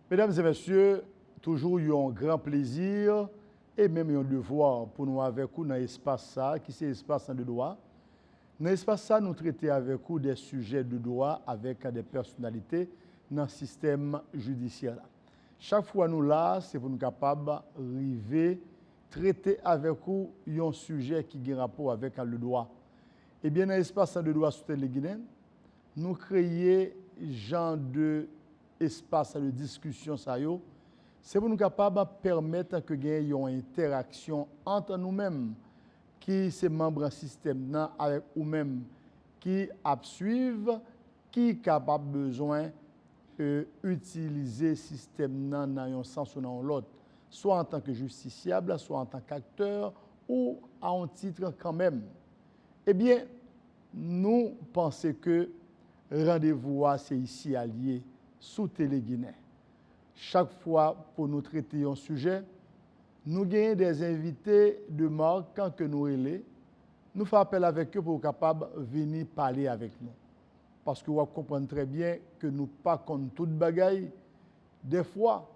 Mesdames et messieurs, toujours eu un grand plaisir et même un devoir pour nous avec vous dans l'espace ça, qui c'est l'espace de droit. Dans l'espace ça, nous traitons avec vous des sujets de droit avec des personnalités dans le système judiciaire. Chaque fois nous là, c'est pour nous capables d'arriver traiter avec vous un sujet qui a rapport avec le droit. Eh bien, dans l'espace de droit sous les Guinéens, nous créons genre de espace de discussion, c'est pour nous capables de permettre que nous ayons une interaction entre nous-mêmes, qui sont membres du système, avec nous-mêmes, qui suivent, qui sont capables besoin d'utiliser le système dans un sens ou dans l'autre, soit en tant que justiciable, soit en tant qu'acteur, ou à un titre quand même. Eh bien, nous pensons que rendez-vous, c'est ici allié sous Télé-Guinée. Chaque fois, pour nous traiter un sujet, nous gagnons des invités de marque quand que nous relais. Nous faisons appel avec eux pour être capables de venir parler avec nous. Parce que vous comprenez très bien que nous ne pas contre toute bagaille. Des fois,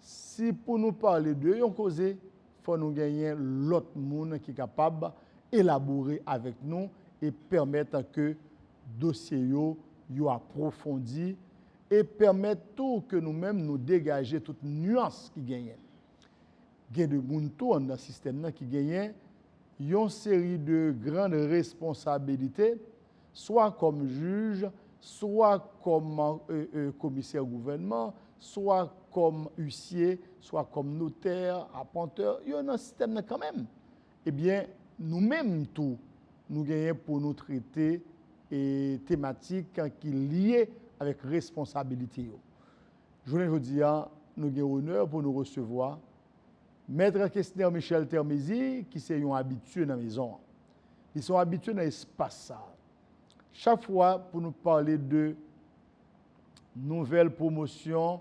si pour nous parler d'eux, il faut nous gagner l'autre monde qui est capable d'élaborer avec nous et permettre que le dossier soit approfondi et permettre tout que nous-mêmes nous dégager toute nuance qui gagne. Il y a des gens dans le système qui gagnent une série de grandes responsabilités, soit comme juge, soit comme commissaire gouvernement, soit comme huissier, soit comme notaire, apponteur. Il y a un système quand même. Eh bien, nous-mêmes, tout, nous gagnons pour nous traiter et thématiques qui sont liées avec responsabilité. Je vous dis, nous avons l'honneur pour nous recevoir Maître questionnaire Michel Termizi, qui est un habitué dans la maison. Ils sont habitués dans l'espace. Chaque fois, pour nous parler de nouvelles promotions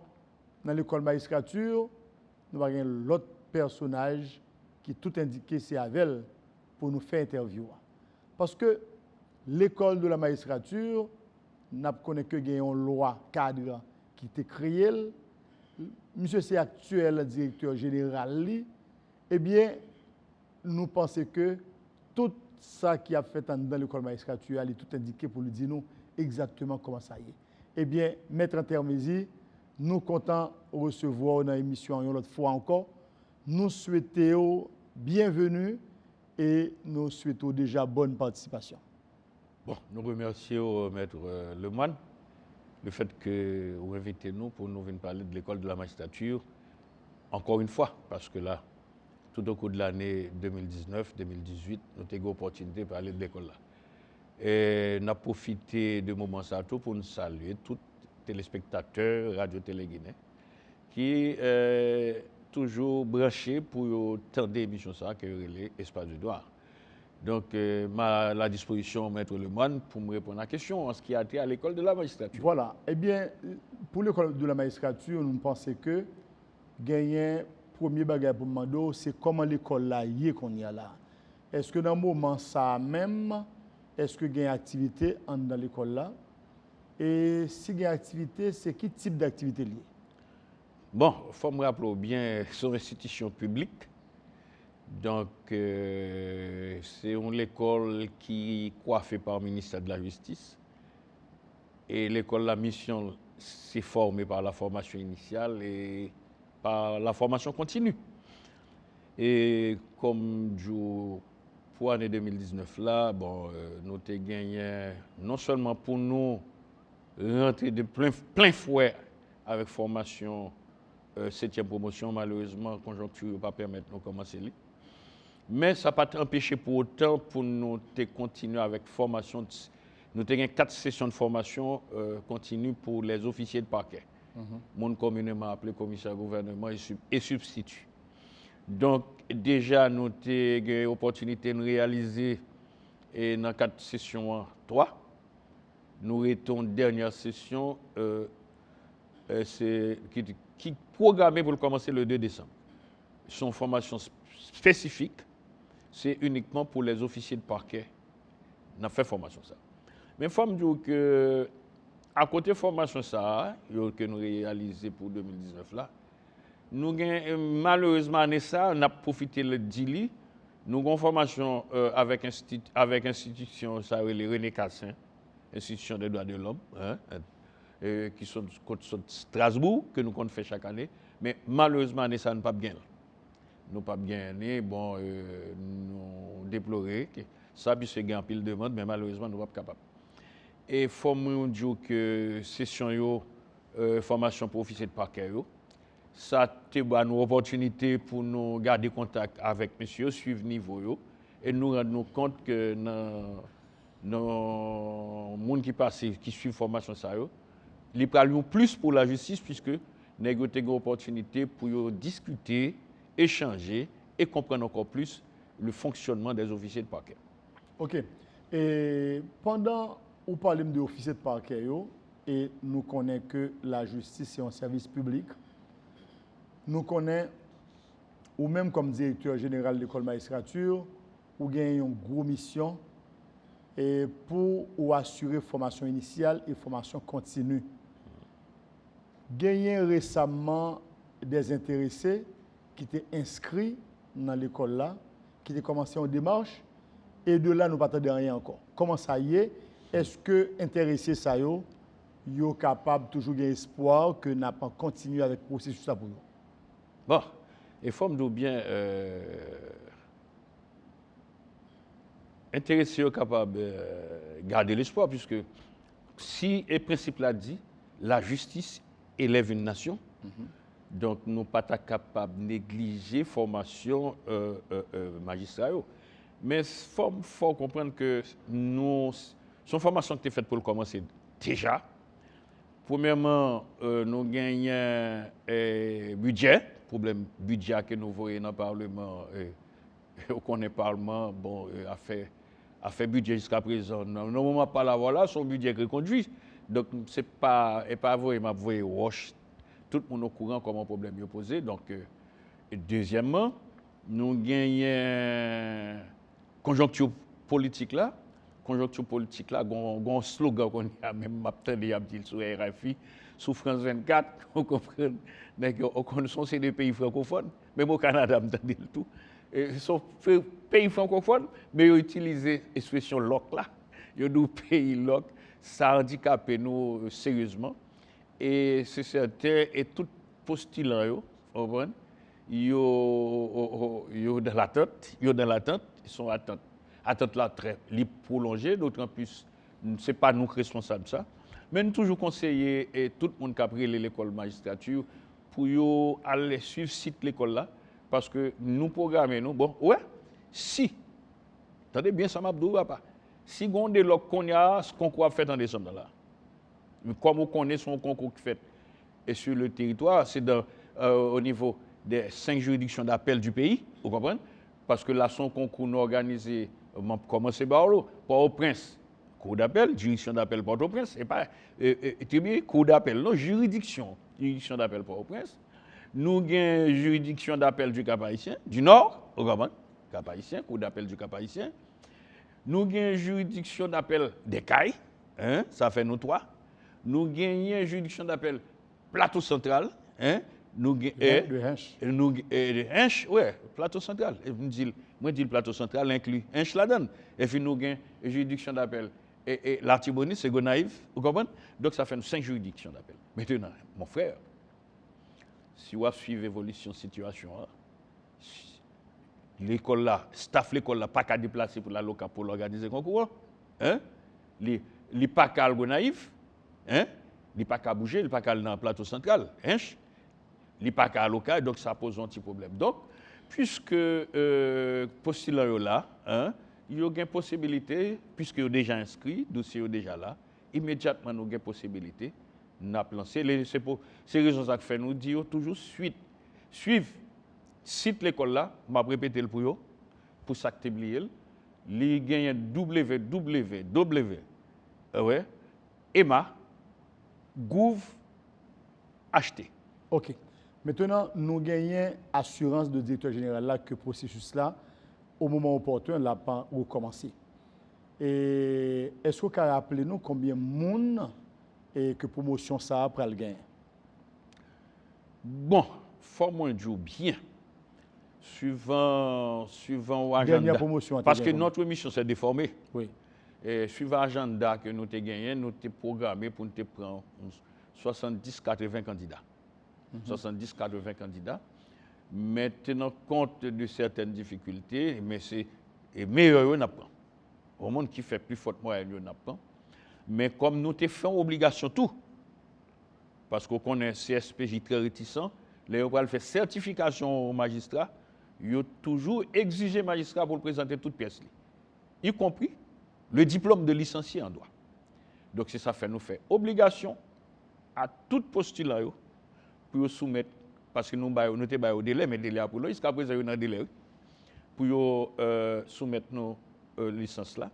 dans l'école de magistrature, nous avons l'autre personnage qui tout indiqué, c'est Avel, pour nous faire interview. Parce que l'école de la magistrature, nous ne connaissons que une loi cadre qui a été créée. Monsieur, c'est actuel directeur général. Eh bien, nous pensons que tout ça qui a fait dans l'école de magistrature, est tout indiqué pour lui dire nous exactement comment ça y est. Eh bien, Maître Termizi, nous comptons recevoir dans l'émission une autre fois encore. Nous souhaitons bienvenue et nous souhaitons déjà bonne participation. Bon, nous remercions Maître Lemoine le fait que vous invitez nous pour nous venir parler de l'école de la magistrature, encore une fois, parce que là, tout au cours de l'année 2019-2018, nous avons eu l'opportunité de parler de l'école là. Et nous avons profité de moments ça pour nous saluer tous les téléspectateurs Radio Télé-Guinée qui sont toujours branchés pour tant d'émissions ça que relais Espace du droit. Donc, à la disposition, Maître Lemoine, pour me répondre à la question en ce qui a été à l'école de la magistrature. Voilà. Eh bien, pour l'école de la magistrature, nous pensons que gagner premier bagage pour demander, c'est comment l'école là y est qu'on y a là. Est-ce que dans le moment ça même, est-ce que il y a une activité dans l'école là? Et si il y a une activité, c'est quel type d'activité liée? Bon, il faut me rappeler bien, son institution publique. Donc, c'est une école qui est coiffée par le ministère de la Justice. Et l'école, la mission, c'est formée par la formation initiale et par la formation continue. Et comme pour l'année 2019, là, bon, nous avons gagné non seulement pour nous rentrer de plein fouet avec formation 7e promotion, malheureusement, la conjoncture ne va pas permettre de commencer. Mais ça n'a pas empêché pour autant pour nous de continuer avec formation nous avons 4 sessions de formation continue pour les officiers de parquet. Monde communément appelé commissaire gouvernement et substitut. Donc, déjà, nous avons eu l'opportunité de réaliser dans 4 sessions 3. Nous étions dernière session qui est programmée pour commencer le 2 décembre. Son formation spécifique, c'est uniquement pour les officiers de parquet. On a fait formation ça. Mais il faut me dire que, à côté de formation ça, que nous réalisons pour 2019 là, nous malheureusement, on a profité de DILI. Nous avons une formation avec institution, ça les René Cassin, institution des droits de l'homme, qui sont de Strasbourg, que nous comptons faire chaque année. Mais malheureusement, ça n'a pas bien. Nous pas gagné, bon, nous déplorer que ça puisse gagner en pile de demande, mais malheureusement, nous ne sommes pas capables. Et il faut me dire que session formation pour officier de parquet, ça a été une opportunité pour nous garder contact avec monsieur, suivre niveau et nous rendre compte que nos monde qui suivent formation ça ils parlent plus pour la justice puisque nous avons une opportunité pour discuter, échanger et comprendre encore plus le fonctionnement des officiers de parquet. OK. Et pendant où parlez de officiers de parquet et nous connaissons que la justice est un service public, nous connaissons, ou même comme directeur général de l'école magistrature, ou gagnez une grosse mission et pour assurer formation initiale et formation continue. Gagné récemment des intéressés qui étaient inscrits dans l'école là, qui étaient commencé en démarche, et de là, nous ne pas rien encore. Comment ça y est? Est-ce que intéressés ça y est capable toujours d'avoir espoir que n'a pas continué avec le processus ça pour nous? Bon, il faut me dire bien intéressés sont capables de garder l'espoir, puisque si le principe l'a dit, la justice élève une nation, donc nous ne sommes pas capables de négliger la formation magistrale. Mais il faut comprendre que c'est une formation qui est faite pour commencer déjà. Premièrement, nous gagnons un budget, problème budget que nous voyons dans le Parlement, au connaît Parlement, bon, a fait budget jusqu'à présent. Normalement, pas la voilà, son budget est reconduit. Donc, c'est pas vrai, m'a voyé Roche. Tout le monde est au courant comment le problème est posé. Donc, deuxièmement, nous gagnons conjoncture politique là. Conjoncture politique là, un slogan qu'on a même entendu sur RFI, sur France 24, on comprend que c'est des pays francophones, même au Canada, on entend le tout. Ils sont pays francophones, mais ils utilisent l'expression loc là. Ils ont des pays loc, ça a handicapé nous sérieusement. Et c'est certain, et tout postulant, ils sont dans l'attente, ils sont attente là très prolongée, d'autant plus, ce n'est pas nous responsables de ça. Mais nous toujours conseillé et tout le monde qui a pris l'école magistrature pour aller suivre site l'école là, parce que nous programmons, bon, ouais, si, attendez bien ça m'a dit pas, si on a qu'on a ce concours a fait en décembre là, comme on connaît son concours qui fait et sur le territoire, c'est au niveau des 5 juridictions d'appel du pays, vous comprenez? Parce que là, son concours nous organisé, commencé par Port-au-Prince, cour d'appel, juridiction d'appel Port-au-Prince, et pas cour d'appel, non, juridiction d'appel Port-au-Prince. Nous avons juridiction d'appel du Cap-Haïtien, du Nord, vous comprenez? Cap-Haïtien, cour d'appel du Cap-Haïtien. Nous avons juridiction d'appel des Cailles, hein, ça fait nous 3. Nous avons juridiction d'appel Plateau Central, hein, de Hinch, oui, Plateau Central. Moi, je dis le Plateau Central inclut Hinch là-dedans. Et puis nous avons une juridiction d'appel. Et l'Artibonite, c'est Gonaïve, vous comprenez? Donc ça fait 5 juridictions d'appel. Maintenant, mon frère, si vous suivez l'évolution de la situation, l'école là, staff l'école là, pas qu'à déplacer pour la locale pour l'organiser le concours, hein? Les pas qu'à Gonaïve, hein? Les pas qu'à bouger, les pas qu'à dans le Plateau Central, Hinch. Il n'est pas qu'à local, donc ça pose un petit problème. Donc, puisque postulant là, hein, il y a une possibilité, puisque est déjà inscrit, le dossier est déjà là, immédiatement, nous avons une possibilité de lancer. C'est pour ces raisons que fait nous dire toujours suivre site l'école là, je vais répéter le pour ça que tu oublié. Il gagne www.ema.gouv.ht. OK. Maintenant, nous gagnons assurance de directeur général là que le processus là, au moment opportun, l'a pas recommencé. Et est-ce que vous pouvez rappeler nous combien de monde et que promotion ça a pris le gain? Bon, faut moi dire bien. Suivant l'agenda. Dernière promotion. Parce que notre mission s'est déformée. Oui. Et suivant l'agenda que nous avons gagné, nous avons programmé pour nous prendre 70-80 candidats. 70-80 candidats. Mais tenant compte de certaines difficultés, mais c'est meilleur, on apprend. Au monde qui fait plus faute moyenne, on apprend. Mais comme nous avons fait obligation tout, parce qu'on connaît CSPJ très réticent, les gens fait certification au magistrat, ils ont toujours exigé magistrat pour présenter toute pièce, y compris le diplôme de licencié en droit. Donc c'est ça fait nous faire obligation à tout postulant pour soumettre, parce que nous avons au délai, mais délai pour l'eau, jusqu'à présent, nous avons un délai pour soumettre nos licences là,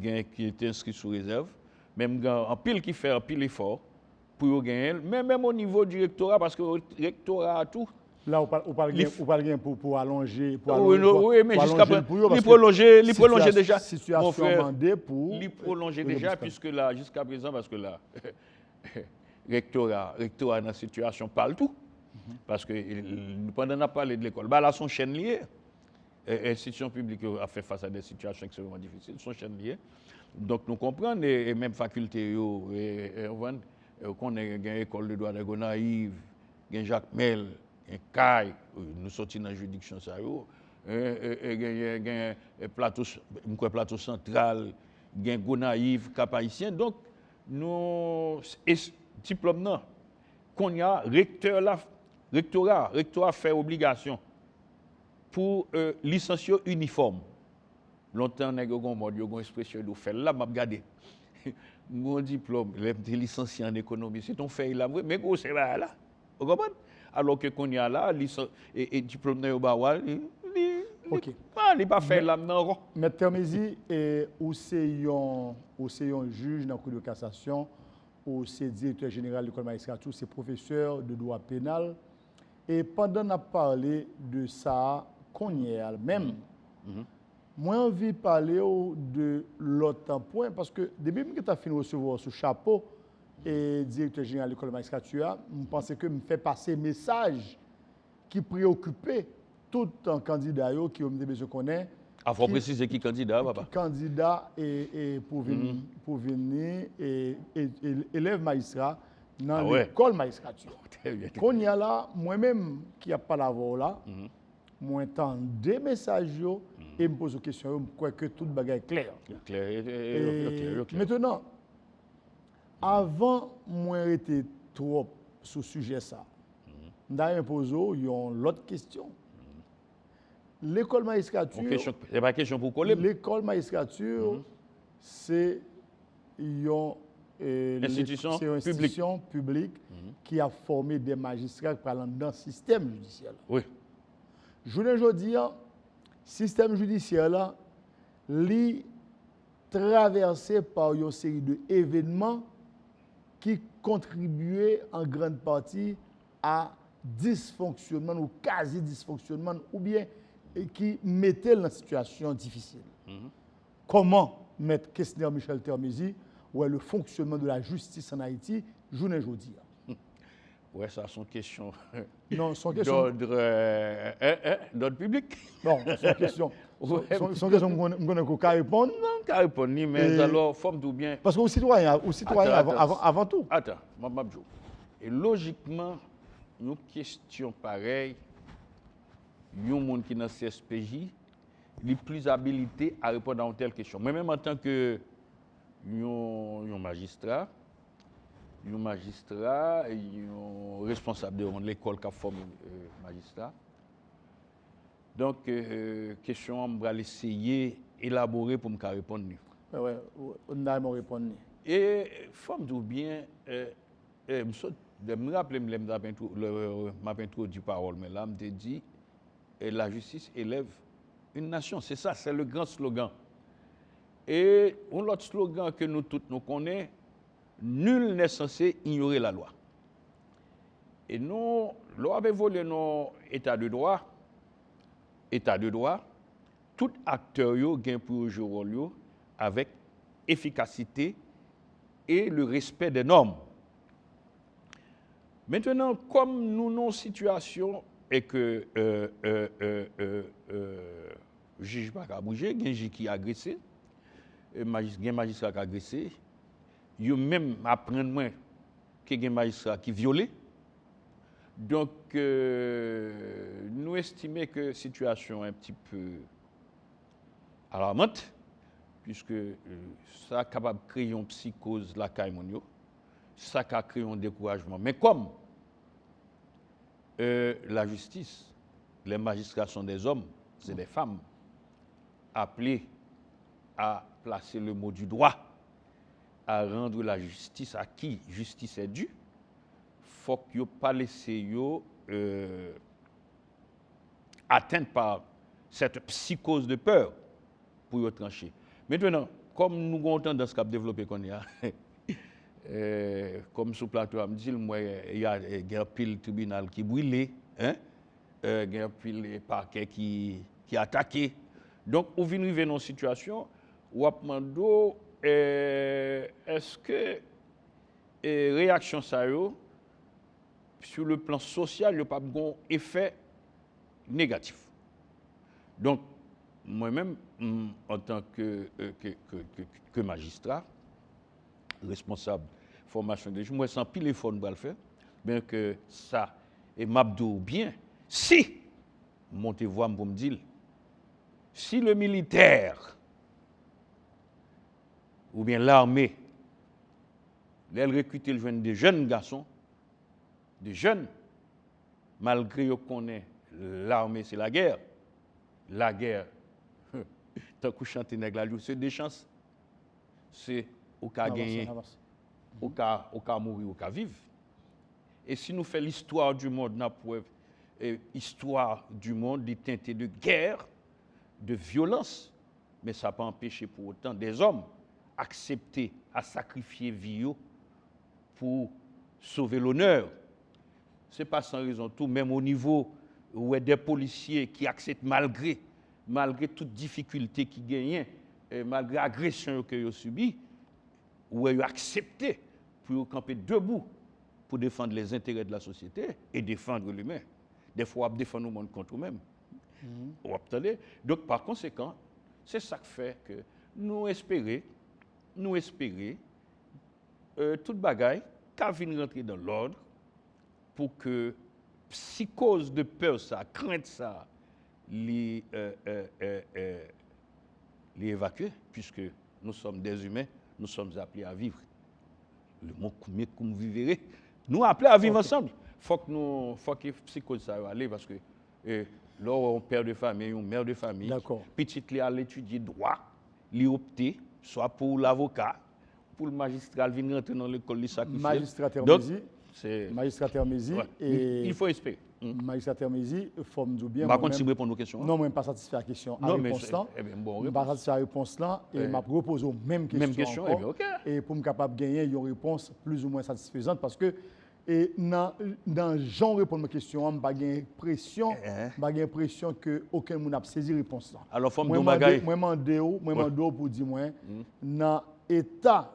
qui est inscrit sous réserve, même en pile qui fait un pile effort pour gagner, même au niveau du rectorat, parce que le rectorat a tout. Là, on parle pour allonger. Oui, mais jusqu'à présent, il prolonger déjà. Situation demandée pour. Il prolonger déjà, puisque là, jusqu'à présent, parce que là, rectorat dans la situation parle tout. Parce que pendant qu'on a parlé de l'école, là, son chaîne liée. L'institution publique a fait face à des situations extrêmement difficiles, son chaîne liée. Donc nous comprenons, et même faculté, on a une école de droit de Gonaïve, un Jacques Mel, un CAI, nous sortis dans la juridiction, un plateau central, un Gonaïve, Cap Haïtien. Donc, nous, diplôme, qu'on y a, rectorat fait obligation pour licencier uniforme. Longtemps, on a une expression de faire là, je regarde. Mon diplôme, les licenciés en économie, c'est ton fait là, mais c'est là. Vous comprenez? Alors que qu'on y a là, et diplôme de Bawa, il n'est pas fait là, non. Maître Termesi, ou c'est un juge dans la Cour de cassation, ou c'est directeur général de l'école magistrature, c'est professeur de droit pénal. Et pendant qu'on a parlé de ça, qu'on y a même, moi, j'ai envie de parler de l'autre point, parce que depuis que tu as fini de recevoir ce chapeau, et directeur général de l'école de magistrature, je pense que je fais passer un message qui préoccupait tout un candidat qui je connais. Il faut préciser qui candidat, papa. Candidat pour venir et élève magistrat dans l'école magistrature. Quand il y a là, moi-même qui a pas la voix là, moi entends des messages et me pose une question, je crois que tout le bagage est clair. Clair. Maintenant, avant moi été trop sur ce sujet ça, j'ai posé une autre question. L'école magistrature. C'est pas question pour coller. L'école magistrature, c'est une institution publique qui a formé des magistrats parlant dans le système judiciaire. Oui. Je ne dis pas, le système judiciaire là, est traversé par une série d'événements qui contribuaient en grande partie à dysfonctionnement ou quasi-dysfonctionnement ou bien qui mettaient dans une situation difficile. Comment mettre Kessner Michel Termesi ou le fonctionnement de la justice en Haïti, je ne dis pas. Oui, ça, sont questions d'ordre public. Non, c'est question. Sont questions qu'on ne peut répondre. Non, pas répondre, mais alors, forme tout bien. Parce qu'au citoyen avant tout. Attends, et logiquement, une question pareille, il y a un monde qui est dans le CSPJ, il a plus habilité à répondre à une telle question. Moi-même, en tant que magistrat, responsable de l'école qui a formé magistrat. Donc, question, on va essayer élaboré pour me répondre. Oui, on a répondre. Et faut me dire bien, je me rappelle, m'a introduit parole, mais là, je me dit, la justice élève une nation. C'est ça, c'est le grand slogan. Et un autre slogan que nous tous nous connaissons, nul n'est censé ignorer la loi. Et nous, loi avait volé nos états de droit, tout acteur gagne pour jouer rôle avec efficacité et le respect des normes. Maintenant, comme nous avons une situation et que juge pas qu'à bouger, il y a un juge qui a agressé, il y a un magistrat qui a agressé, il y a même apprendre qu'il y a un magistrat qui a violé. Donc, nous estimons que la situation est un petit peu alarmante, puisque ça est capable de créer une psychose la caïmonio, ça a créé un découragement. Mais comme la justice, les magistrats sont des hommes, c'est des femmes, appelés à placer le mot du droit, à rendre la justice à qui justice est due, il faut que vous ne pas laisser atteindre par cette psychose de peur pour vous trancher. Maintenant, comme nous avons tendance à développer qu'on y a, comme sur le plateau, il y a un pile tribunal qui brûle, hein? Il y a un pile parquet qui est attaqué. Donc, on vient arriver dans une situation où on demande est-ce que réaction ça sur le plan social, il n'y a pas de effet négatif. Donc, moi-même, en tant que magistrat, responsable de formation des juges, moi, sans pile effort, nous allons le faire, bien que ça, et m'abdou bien, si, montez voix pour me dire, si le militaire, ou bien l'armée, elle recrute des jeunes garçons, des jeunes, malgré qu'on est l'armée, c'est la guerre, tant que chanter nèg la c'est des chances, c'est au cas gagner, au cas mourir, au cas vivre. Et si nous faisons l'histoire du monde, la preuve, histoire du monde, est teintée de guerre, de violence, mais ça n'a pas empêché pour autant des hommes accepter à sacrifier vie pour sauver l'honneur. Ce n'est pas sans raison tout, même au niveau où il y a des policiers qui acceptent malgré toute difficulté qu'ils gagnent, malgré l'agression qu'ils ont subie, où ils ont accepté pour camper debout pour défendre les intérêts de la société et défendre l'humain. Des fois, on défend le monde contre eux-mêmes. Donc, par conséquent, c'est ça qui fait que nous espérons, toute bagaille, qu'à venir rentrer dans l'ordre pour que psychose de peur, ça, crainte ça, les évacuer, puisque nous sommes des humains, nous sommes appelés à vivre. Le mot comme vous vivrez, nous appelés à vivre ensemble. Faut que psychose ça aller parce que là, on père de famille, une mère de famille, petite li à l'étudier droit, li opter soit pour l'avocat, pour le magistrat, venir rentrer dans l'école, li sacrifier. Magistrat Termézy, et il faut espérer. Magistrat Termézy, il faut me dire bien. Je vais répondre aux questions. Non, je ne suis pas satisfait à la question. Non, mais je ne suis pas satisfait à la réponse là et je repose aux mêmes questions. Et pour me capable de gagner une réponse plus ou moins satisfaisante parce que dans Jean répondre à ma question, je n'ai pas l'impression que aucun monde n'a saisi la réponse là. Alors, il faut me dire moi, je demande pour dire moi, dans l'état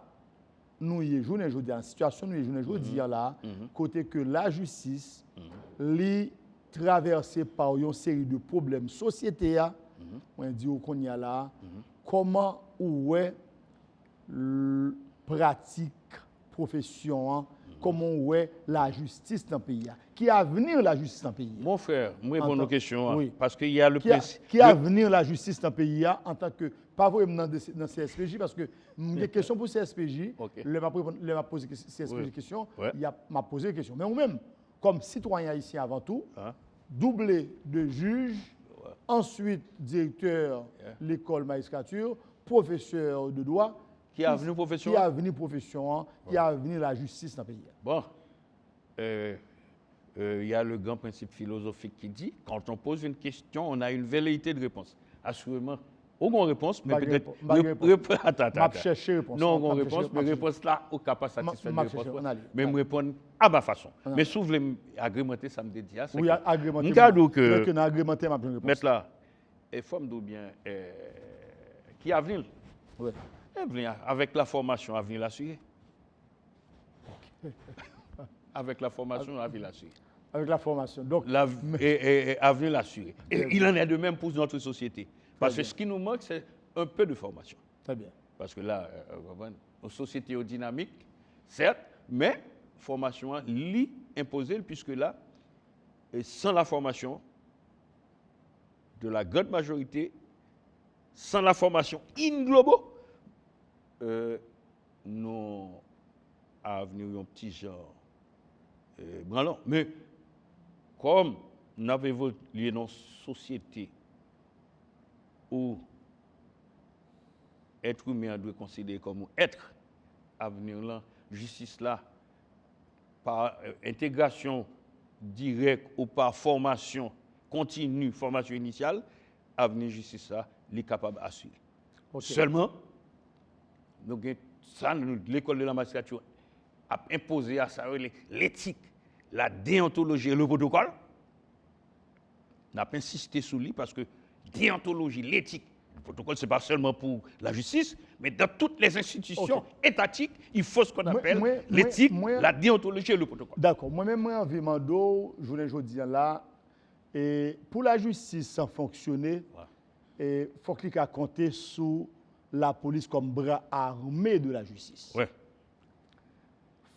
nous y journée aujourd'hui, en situation nous y journée aujourd'hui là, côté que la justice li traversée par une série de problèmes société on dit qu'on y a là, comment ou est pratique profession, comment ou est la justice dans le pays, qui a venir la justice dans le pays. Mon frère, je réponds aux questions oui. parce qu'il y a le principe. Qui a venir la justice dans le pays en tant que pas vraiment dans CSPJ parce que des questions pour CSPJ, il m'a posé CSPJ question, il m'a posé des questions. Mais nous-mêmes, comme citoyens ici avant tout, doublé de juges ensuite directeur de l'école magistrature, professeur de droit, Qui a venu profession? qui a venu profession, qui a venu la justice dans le pays. Bon, il y a le grand principe philosophique qui dit, quand on pose une question, on a une velléité de réponse. Assurément, aucune réponse, mais peut-être... Attends. Chercher réponse. Non, aucune réponse, mais réponse là, au cas pas satisfait de réponse. Mais me répondre à ma façon. Mais si vous voulez agrémenter, ça me dit, oui, agrémenter. Que agrémenter ma réponse. Mettre là, et forme d'où bien, qui a venu? Oui. Avec la formation, à venir l'assurer. Avec la formation, à venir l'assurer. Avec la formation. Donc, et à venir l'assurer. Et il en est de même pour notre société. Parce que ce qui nous manque, c'est un peu de formation. Très bien. Parce que là, nos sociétés sont dynamiques, certes, mais formation lit imposée, puisque là, et sans la formation de la grande majorité, sans la formation in globo, nous avons un petit genre branlant. Mais comme nous avons évolué dans une société où être humain doit considérer comme être, avenir là, justice là, par intégration directe ou par formation continue, formation initiale, avenir justice là, est capable d'assurer. Okay. Seulement, l'école de la magistrature a imposé à ça l'éthique, la déontologie et le protocole. On a insisté sur lui parce que déontologie, l'éthique, le protocole, ce n'est pas seulement pour la justice, mais dans toutes les institutions étatiques, il faut ce qu'on appelle l'éthique, la déontologie et le protocole. D'accord. Moi-même, en Vimando, je vous dis là, et pour la justice sans fonctionner, il faut qu'il ait compté sur la police comme bras armé de la justice. Ouais.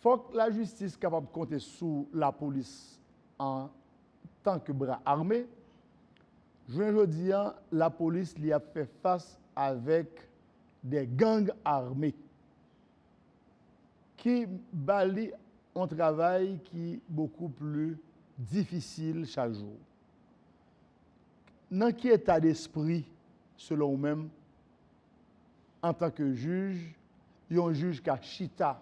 Faut que la justice soit capable de compter sur la police en tant que bras armé. Je dis, la police lui a fait face avec des gangs armés qui balient un travail qui est beaucoup plus difficile chaque jour. Dans quel état d'esprit, selon vous-même, en tant que juge, il y a un juge qui a chita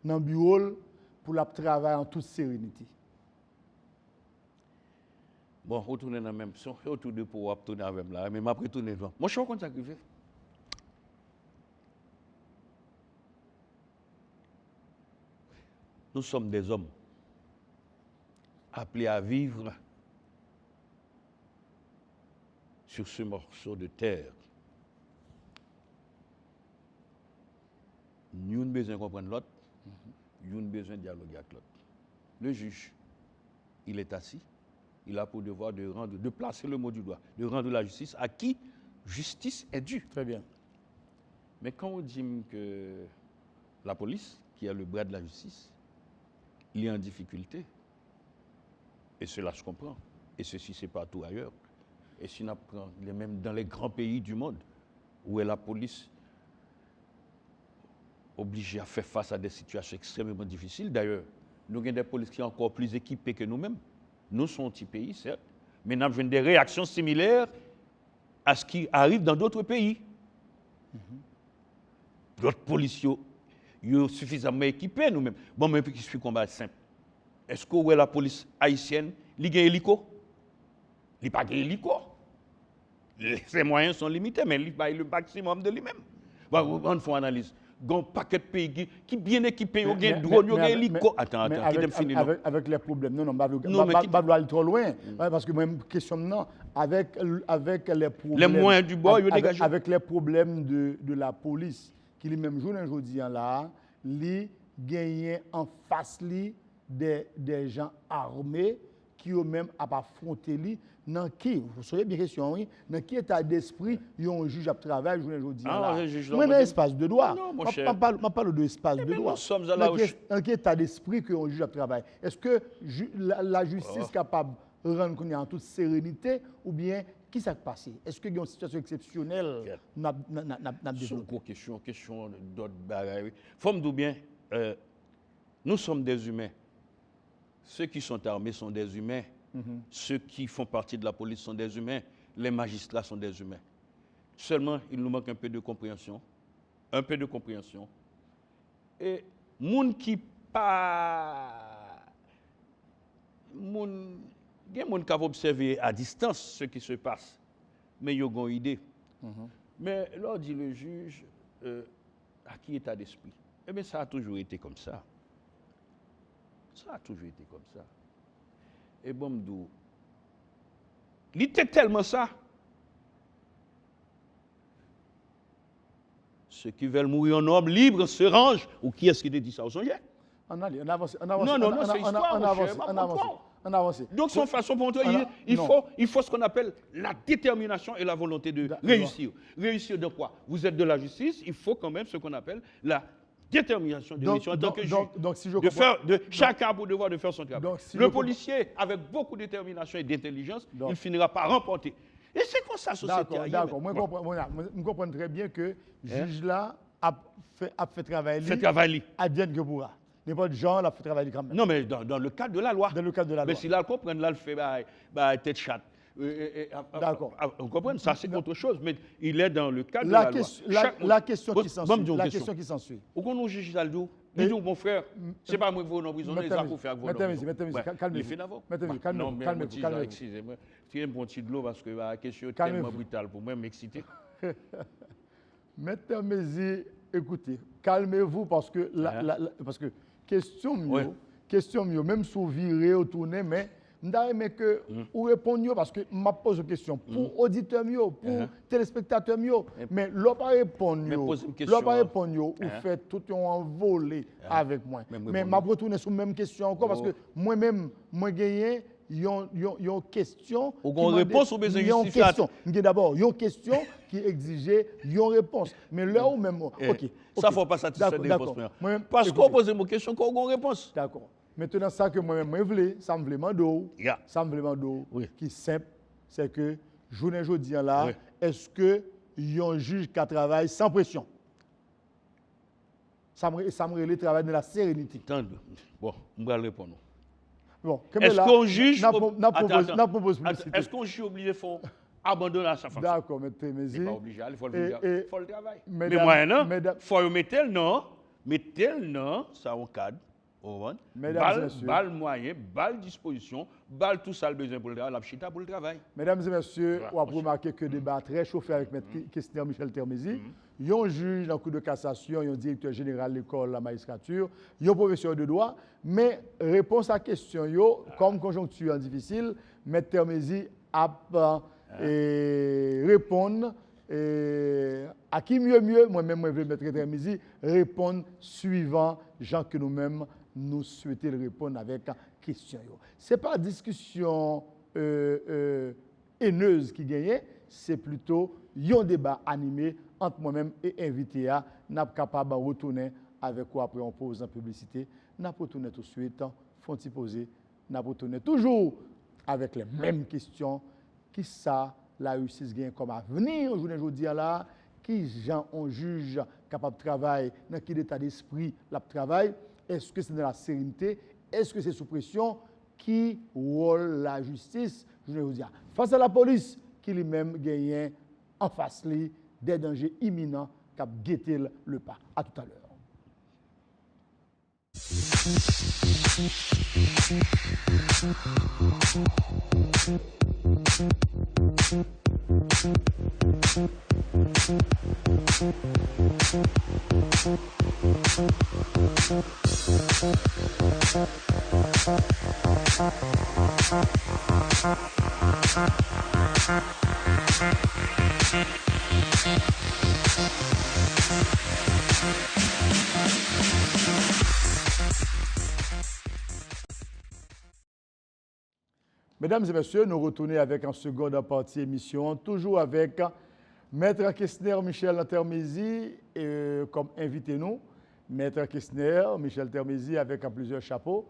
dans le bureau pour la travailler en toute sérénité? Bon, retourner dans la même son, autour de pour retourner avec là, mais après retourner devant. Moi, je suis content d'arriver. Nous sommes des hommes appelés à vivre sur ce morceau de terre. Nous avons besoin de comprendre l'autre, nous avons besoin de dialoguer avec l'autre. Le juge, il est assis, il a pour devoir de placer le mot du doigt, de rendre la justice à qui justice est due. Très bien. Mais quand on dit que la police, qui est le bras de la justice, il est en difficulté, et cela se comprend, et ceci c'est partout ailleurs, et si on prend même dans les grands pays du monde, où est la police obligée à faire face à des situations extrêmement difficiles. D'ailleurs, nous avons des policiers qui sont encore plus équipés que nous-mêmes. Nous sommes un petit pays, certes, mais nous avons des réactions similaires à ce qui arrive dans d'autres pays. D'autres policiers sont suffisamment équipés nous-mêmes. Bon, mais puis, je suis combat simple. Est-ce que la police haïtienne, il y a un hélico? Il n'y a pas d'hélico. Ses moyens sont limités, mais il a le maximum de lui-même. On fait une analyse. Il y a un paquet de pays qui sont bien équipés, il y a des drones, il y a des hélicos. Attends, qui t'aime finir. Avec les problèmes, non, je ne vais pas aller trop loin, parce que même question, non, avec les problèmes. Les moyens du bord, ils dégagent. Avec les problèmes de la police, qui les mêmes jours, aujourd'hui, là, ils gagnent en face des gens armés qui eux-mêmes ont affronté lui. Dans qui, vous savez bien question, oui, dans qui état d'esprit il y a un juge à travail aujourd'hui là. Moi, dans l'espace de droit. Non, mon cher. Je parle de l'espace de droit. Nous sommes à la dans quel état d'esprit qu'il y a un juge à travail? Est-ce que la justice est capable de rendre compte en toute sérénité ou bien qui s'est passé? Est-ce qu'il y a une situation exceptionnelle? C'est une question d'autres bagages. Faut me dire bien, nous sommes des humains. Ceux qui sont armés sont des humains. Ceux qui font partie de la police sont des humains. les magistrats sont des humains. Seulement, il nous manque un peu de compréhension. Un peu de compréhension. Et moun qui pas... Il y a des gens qui ont observé à distance ce qui se passe. Mais ils ont une idée. Mais là, dit le juge, à qui état d'esprit? Eh bien, ça a toujours été comme ça. Ça a toujours été comme ça. Et bon, il était tellement ça. Ceux qui veulent mourir en homme libre se rangent. Ou qui est-ce qui te dit ça au songe? On avance. Non, c'est histoire, On avance. Donc, son façon pour montrer, il faut ce qu'on appelle la détermination et la volonté de réussir. Réussir de quoi? Vous êtes de la justice, il faut quand même ce qu'on appelle la détermination de réussir en tant que juge. Donc, si je comprends, chacun a pour devoir de faire son travail. Le policier, avec beaucoup de détermination et d'intelligence, il finira par remporter. Et c'est comme ça, la société. D'accord. Moi, je comprends très bien que le juge là a fait travailler. Fait travailler. Advienne que pourra. N'importe gens l'a fait travailler quand même. Non, mais dans le cadre de la loi. Dans le cadre de la loi. Mais si là, comprendre, là, le fait tête chatte. D'accord. Vous comprenez? Ça, c'est autre chose. Mais il est dans le cadre de la loi. La question qui s'ensuit. La question qui s'ensuit. Où qu'on nous juge ça le dos? Dis-nous, mon frère, c'est pas moi qui vous en prison, les affaires faire vous en prison. Calmez-vous. Calmez-vous. Excusez-moi. C'est un bon petit de l'eau parce que la question est tellement brutale pour moi, m'exciter. Maître Mézi, écoutez, calmez-vous parce que question mieux, même si vous virez ou tournez, mais mais que vous répondez parce que je pose une question pour auditeurs mieux, pour téléspectateurs mieux, mais l'on pas répondre, vous faites tout un volé avec moi. Mais je retourner sur la même question encore parce que moi-même, moi gagné, il y a une question. Ou une réponse ou besoin justificative. D'abord, il y a une question qui exigeait une réponse. Mais là où même, ok. Ça ne faut pas satisfaire des réponses. Parce qu'on pose une question, qu'on a une réponse. D'accord. Maintenant, ça que moi-même, ça me demande, qui est simple, c'est que, journée aujourd'hui là, est-ce que y a un juge qui travaille sans pression? Ça me travaille dans la sérénité. Bon, on va répondre. Bon, est-ce qu'on juge est-ce qu'on juge obligé de faire abandonner sa fonction? D'accord, mais c'est pas obligé, il faut le travail. Mais moyen, il faut mettre le nom, ça en cadre. Balle moyen, balle disposition, balle tout ça le besoin pour le travail, la chita pour le travail. Mesdames et messieurs, on a remarqué que le débat très chauffé avec M. Kestner Michel Termézy. Il y a un juge dans le cours de cassation, il y a un directeur général de l'école, la magistrature, il y a un professeur de droit, mais réponse à la question, comme conjoncture difficile, M. Termézy a répondre. À qui mieux, moi-même, je vais mettre Termézy, répondre suivant gens que nous-mêmes nous souhaitons répondre avec question. Ce n'est pas une discussion haineuse qui gagne, c'est plutôt un débat animé entre moi-même et invité. Nous sommes capables de retourner avec quoi après on pose en publicité. Nous retourner tout de suite, font poser, nous retourner toujours avec les mêmes questions. Qui ça, la justice gagne comme avenir aujourd'hui là? Qui gens on juge capable de travailler, dans quel état d'esprit la travail? Est-ce que c'est dans la sérénité? Est-ce que c'est sous pression? Qui rôle la justice? Je vais vous dire, face à la police, qui lui-même gagne en face des dangers imminents qui guetté le pas. À tout à l'heure. Mesdames et messieurs, nous retournons avec en seconde partie émission, toujours avec Maître Kestner Michel Termézy comme invité nous. Maître Kestner Michel Termézy avec plusieurs chapeaux,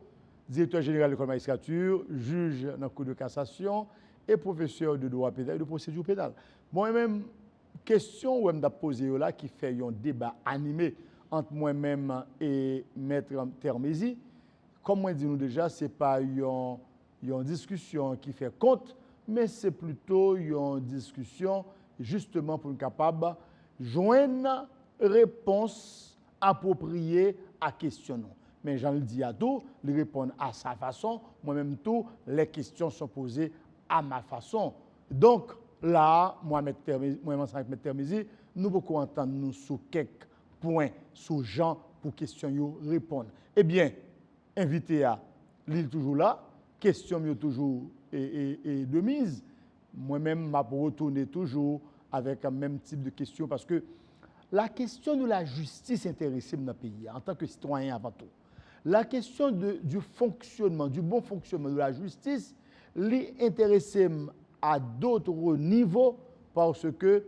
directeur général de l'école de magistrature, juge dans le cour de cassation et professeur de droit pénal et de procédure pénale. Moi-même, question que je posée là qui fait un débat animé entre moi-même et Maître Termézy, comme moi dis nous déjà, ce n'est pas une discussion qui fait compte mais c'est plutôt une discussion justement pour être capable de joindre réponse appropriée à la question. Mais j'en le dis à tout, il répond à sa façon, moi-même tout, les questions sont posées à ma façon. Donc là, moi-même avec M. Termizi, nous pouvons entendre nous sur quelques points, sur gens pour questions répondre. Eh bien, invité à l'île toujours là, question toujours de mise. Moi-même, je retourner toujours avec un même type de question parce que la question de la justice intéresse dans le pays, en tant que citoyen avant tout. La question du fonctionnement, du bon fonctionnement de la justice, l'intéresse à d'autres niveaux parce que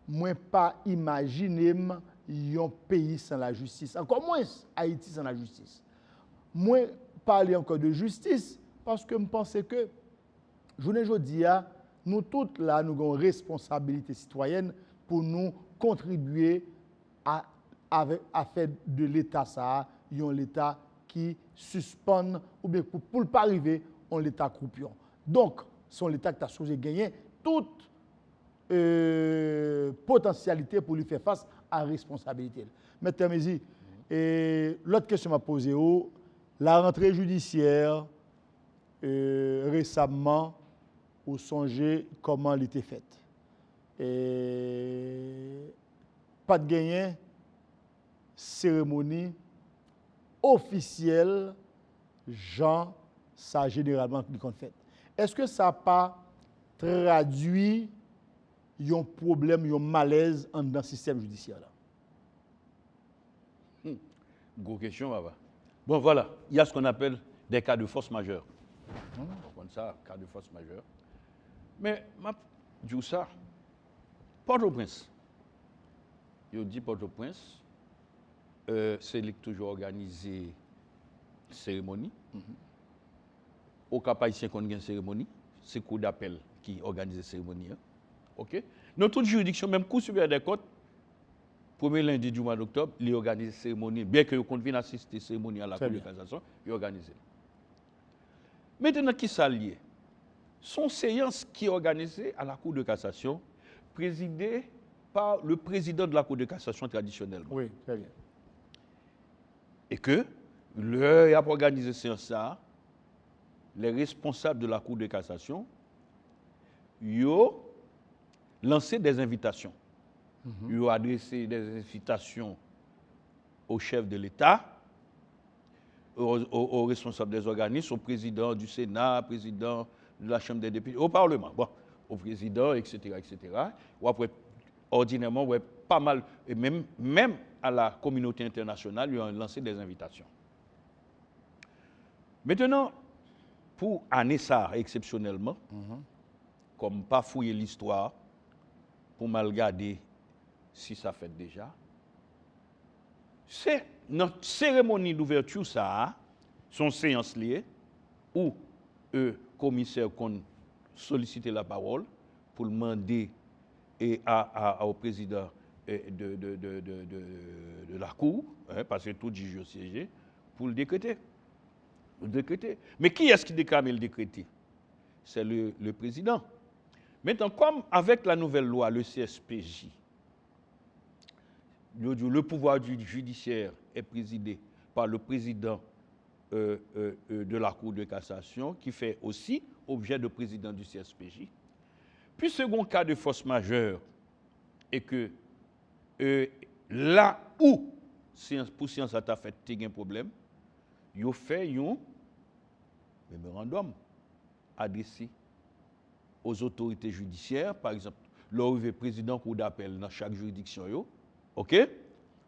moi pas imaginer un pays sans la justice, encore moins Haïti sans la justice. Moi parler encore de justice parce que je pense que journée aujourd'hui, nous tous là, nous avons une responsabilité citoyenne pour nous contribuer à faire de l'État ça, un État qui suspend, ou bien pour ne pas arriver à l'État croupion. Donc, c'est l'État qui a supposé gagner toute potentialité pour lui faire face à la responsabilité. M. Termizi, l'autre question m'a posée, la rentrée judiciaire, récemment, vous songez comment elle était faite. Pas de gagner, cérémonie officielle, Jean, ça généralement qu'on fait. Est-ce que ça n'a pas traduit un problème, un malaise dans le système judiciaire là? Grosse question, papa. Bon, voilà, il y a ce qu'on appelle des cas de force majeure. Comme ça, cas de force majeure. Mais, je dis ça, Port-au-Prince, je dis Port-au-Prince, c'est toujours organisé cérémonie. Au cas haïtien qu'on a une cérémonie, c'est le cour d'appel qui organise la cérémonie. OK? Dans toute juridiction, même cour supérieure des côtes, premier lundi du mois d'octobre, il organise la cérémonie. Bien que vous vienne assister à la cérémonie à la Cour de cassation, il organise. Maintenant, qui s'allie? Son séance qui est organisée à la Cour de cassation, présidée par le président de la Cour de cassation traditionnellement. Oui, très bien. Et que, il a organisé séance ça, les responsables de la Cour de cassation, ils ont lancé des invitations. Ils ont adressé des invitations au chef de l'État, aux responsables des organismes, au président du Sénat, président de la Chambre des députés, au Parlement, bon, au président, etc., etc. Ou après, ordinairement, ouais, pas mal, et même à la communauté internationale, ils ont lancé des invitations. Maintenant, pour année ça, exceptionnellement, comme pas fouiller l'histoire, pour mal regarder si ça fait déjà, c'est notre cérémonie d'ouverture, ça, son séance liée, où le commissaire qu'on sollicité la parole pour demander au président de la Cour, parce que tout juge siégé, pour le décréter. Mais qui est-ce qui déclame le décréter? C'est le président. Maintenant, comme avec la nouvelle loi, le CSPJ, le pouvoir judiciaire est présidé par le président de la Cour de cassation, qui fait aussi objet de président du CSPJ. Puis, second cas de force majeure, est que là où, pour science a fait un problème, il a fait un mémorandum adressé aux autorités judiciaires, par exemple, le président cour d'appel dans chaque juridiction, OK?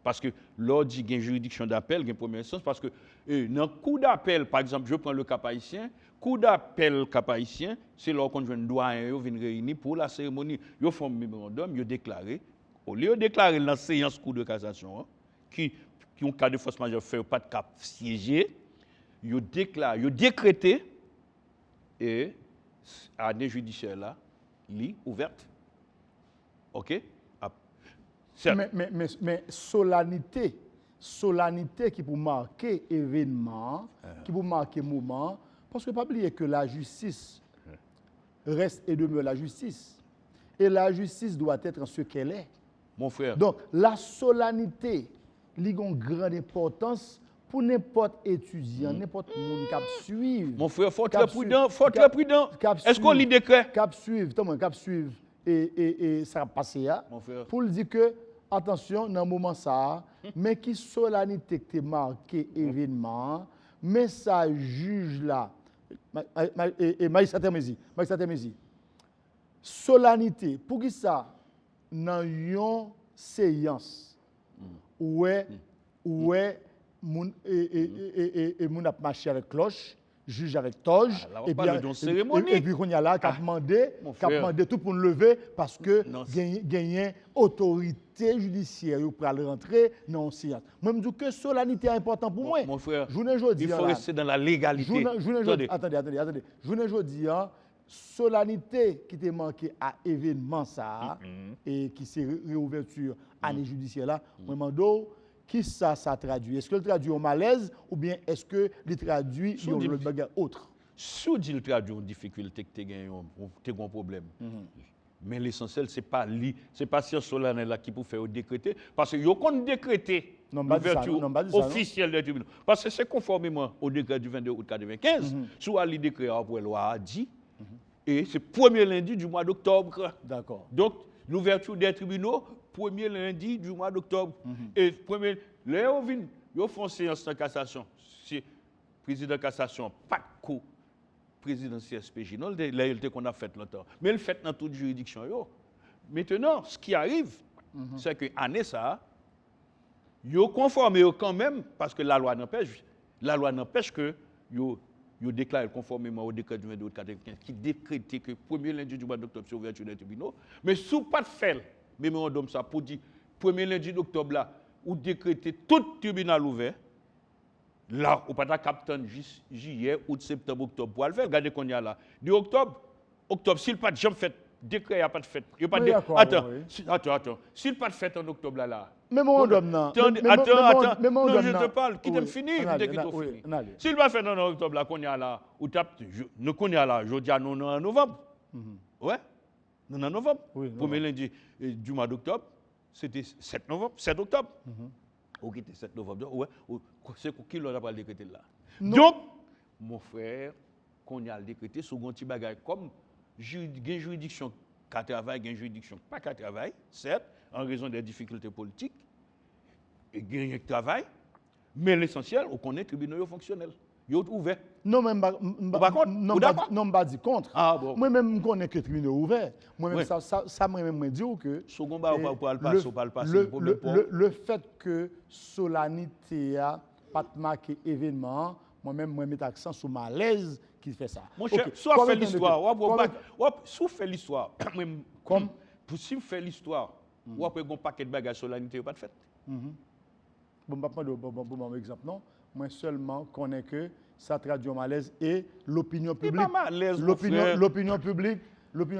Parce que l'on dit qu'il y a une juridiction d'appel, il y a une première instance, parce que dans le cours d'appel, par exemple, je prends le cas haïtien, cours d'appel cap haïtien, c'est là qu'on vient doyen vient réunir pour la cérémonie. Ils font un mémorandum, ils déclaré, au lieu de déclarer dans la séance cour de cassation, qui ont cas de force majeure fait pas de cap siégé, ils déclaré, ils décrété et année judiciaire là, lit ouverte. OK? Mais solennité qui pour marquer événement, qui pour marquer moment, parce que pas oublier que la justice, reste et demeure la justice. Et la justice doit être ce qu'elle est. Mon frère. Donc, la solennité, il a une grande importance pour n'importe étudiant, n'importe monde qui suivre. Mon frère, faut être prudent, faut être prudent. Est-ce qu'on lit décret? Cap suivre, et ça va passer là. Mon frère. Pour dire que, attention, dans le moment ça, mais qui solennité qui est marqué événement, mais ça juge là. Magistrat Termesi, solennité, pour qui ça, dans une séance, où est moun a marché avec cloche, juge avec toge, et puis qu'on y a là, qui a demandé tout pour nous lever parce que gagner autorité judiciaire pour aller rentrer dans une séance. Moi, je dis que solennité est important pour moi. Mon frère, il faut rester dans la légalité. Attendez. Je ne dis solennité qui t'est manqué à événement ça, et qui s'est réouverture année judiciaire là, moi, je demande qui ça traduit? Est-ce que le traduit au malaise ou bien est-ce que le traduit sur le bagage autre? Si on dit le traduit une difficulté que tu as un problème. Mais l'essentiel, ce n'est pas si solennel là qui peut faire décréter. Parce que vous compte décréter l'ouverture officielle des tribunaux. Parce que c'est conformément au décret du 22 août 1995, soit le décret après loi a dit, et c'est le premier lundi du mois d'octobre. D'accord. Donc, l'ouverture des tribunaux, premier lundi du mois d'octobre. Et premier, là, ils font séance de cassation. C'est président de cassation, pas de coup président CSPJ. Non, là, qu'on a fait longtemps. Mais le fait dans toute juridiction. Maintenant, ce qui arrive, c'est que année ça, ils conformé quand même, parce que la loi n'empêche que ils déclarent conformément au décret du 22 août 1995 qui décrétait que le premier lundi du mois d'octobre, c'est l'ouverture des tribunaux. Mais sous pas de fait, mémorandum ça pour dire, premier lundi d'octobre là, ou décréter tout tribunal ouvert, là, ou pas de capitaine juillet, août, septembre, octobre, pour le faire, regardez qu'on y a là. De octobre, s'il pas de jamais fait, décret n'a pas de fait. Attends, s'il pas de fait en octobre là. Mémorandum non. Attends, non, je te parle, qui t'aime fini, dès qu'il t'a fini. S'il va faire en octobre là, qu'on y a là, ou nous qu'on y a là, je dis nous en novembre. Ouais, nous en novembre. Premier lundi du mois d'octobre, c'était 7 octobre. Ok, c'était 7 novembre. Ouais, c'est qui l'a pas décrété là. Donc, mon frère, qu'on y a décrété, sur un petit bagage comme juridiction qui travaille, une juridiction pas qui travaille, certes, en raison des difficultés politiques, et qui travaille, mais l'essentiel, on connaît les tribunaux fonctionnels. Ils sont ouverts. Non, mais je ne dis contre. Ah, bon. Moi-même, je connais que les tribunaux ouverts. Moi-même, ça me dit que le fait que solennité a pas marqué événement, moi-même, je mets l'accent sur malaise qui fait ça. Mon cher, soit fait l'histoire, soit fait l'histoire. Comme si fait l'histoire, ou après un paquet de bagages solennité pas de fait. Bon, bon exemple, non. Moi seulement connais que ça traduit au malaise et l'opinion publique. L'opinion publique.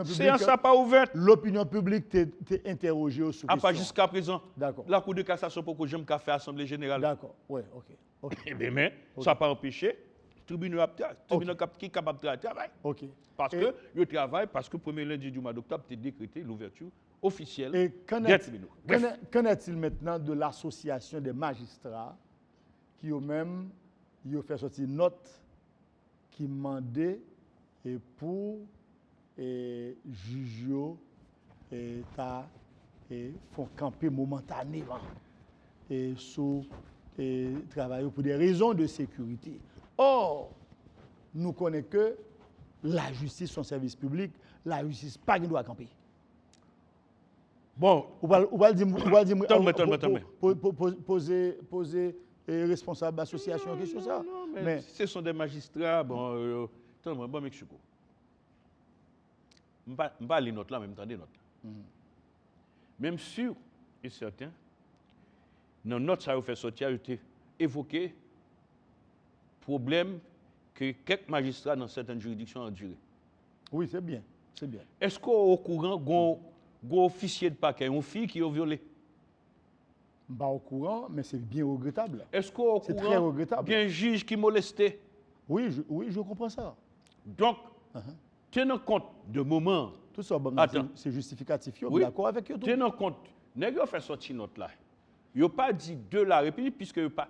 C'est ça pas ouvert. L'opinion publique t'est interrogée au sujet. Pas jusqu'à présent. D'accord. La Cour de cassation pour que j'aime qu'à faire Assemblée générale. D'accord. Ouais, ok. Mais ça n'a pas empêché. Tribunal qui est capable de travailler. Ok. Parce que le travail, parce que le premier lundi du mois d'octobre, tu as décrété l'ouverture officielle des tribunaux. Qu'en est-il maintenant de l'association des magistrats qui eux-mêmes ont fait sortir une note qui demandait pour juger et font camper momentanément et sous travailler pour des raisons de sécurité. Or, nous connaissons que la justice, son service public, la justice pas qui doit camper. Bon, on va dire poser responsable d'association quelque chose ça. Non, mais ce sont des magistrats. Bon, bon Mexico. Je ne vais pas les notes là, même temps des notes. Même sûr et certain, dans notre ça a fait sortir, a été évoqué problème que quelques magistrats dans certaines juridictions ont enduré. Oui, c'est bien, c'est bien. Est-ce qu'au courant, un officier de parquet, une fille qui a violé? Pas au courant, mais c'est bien regrettable. Est-ce qu'au courant, il y a un juge qui molestait? Oui, je comprends ça. Donc, tenant compte de moments. Tout ça, bon, c'est justificatif. Yo, Oui. d'accord avec eux. Tenant compte, nèg yo fait sortir note là. Yo pas dit de la République puisque yo pas